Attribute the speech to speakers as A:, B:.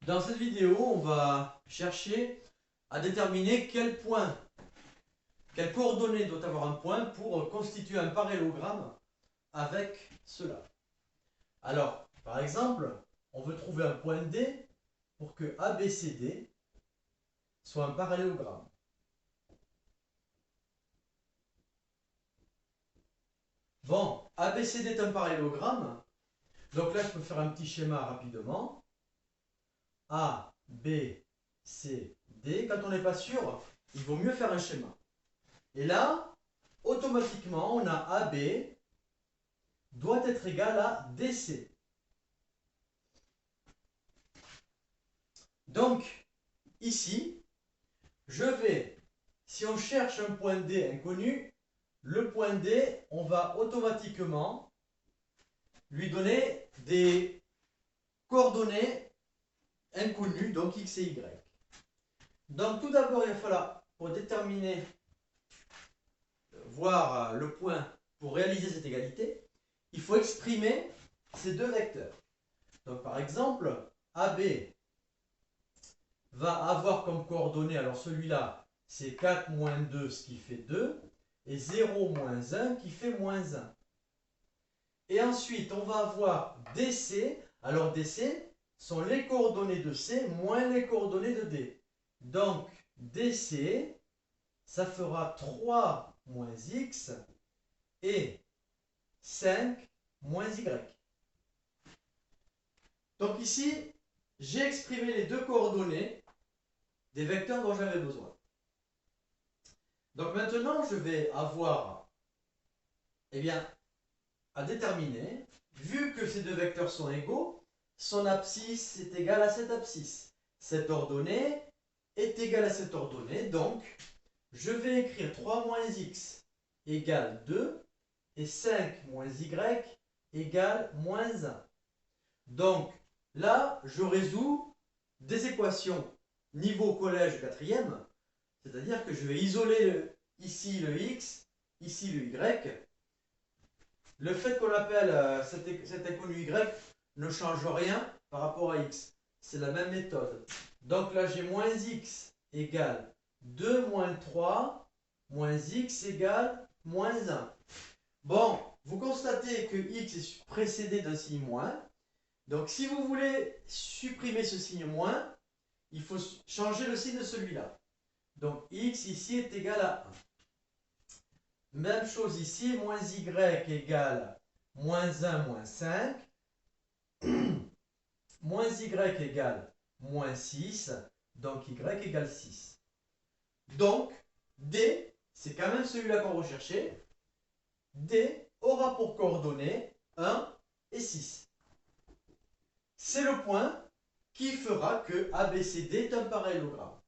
A: Dans cette vidéo, on va chercher à déterminer quel point, quelle coordonnée doit avoir un point pour constituer un parallélogramme avec cela. Alors, par exemple, on veut trouver un point D pour que ABCD soit un parallélogramme. Bon, ABCD est un parallélogramme, donc là je peux faire un petit schéma rapidement. A, B, C, D. Quand on n'est pas sûr, il vaut mieux faire un schéma. Et là, automatiquement, on a AB doit être égal à DC. Donc, ici, si on cherche un point D inconnu, le point D, on va automatiquement lui donner des coordonnées inconnues, donc X et Y. Donc, tout d'abord, il va falloir, pour déterminer, voir le point pour réaliser cette égalité, il faut exprimer ces deux vecteurs. Donc, par exemple, AB va avoir comme coordonnées, alors celui-là, c'est 4 moins 2, ce qui fait 2, et 0 moins 1, qui fait moins 1. Et ensuite, on va avoir DC. Alors, DC sont les coordonnées de C moins les coordonnées de D. Donc, DC, ça fera 3 moins X et 5 moins Y. Donc ici, j'ai exprimé les deux coordonnées des vecteurs dont j'avais besoin. Donc maintenant, je vais avoir à déterminer, vu que ces deux vecteurs sont égaux, son abscisse est égale à cette abscisse. Cette ordonnée est égale à cette ordonnée, donc je vais écrire 3 moins x égale 2 et 5 moins y égale moins 1. Donc là, je résous des équations niveau collège 4e, c'est-à-dire que je vais isoler ici le x, ici le y. Le fait qu'on appelle cet inconnu y ne change rien par rapport à x. C'est la même méthode. Donc là, j'ai moins x égale 2 moins 3 moins x égale moins 1. Bon, vous constatez que x est précédé d'un signe moins. Donc si vous voulez supprimer ce signe moins, il faut changer le signe de celui-là. Donc x ici est égal à 1. Même chose ici, moins y égale moins 1 moins 5. Moins y égale moins 6. Donc y égale 6. Donc D, c'est quand même celui-là qu'on recherchait. D aura pour coordonnées 1 et 6. C'est le point qui fera que ABCD est un parallélogramme.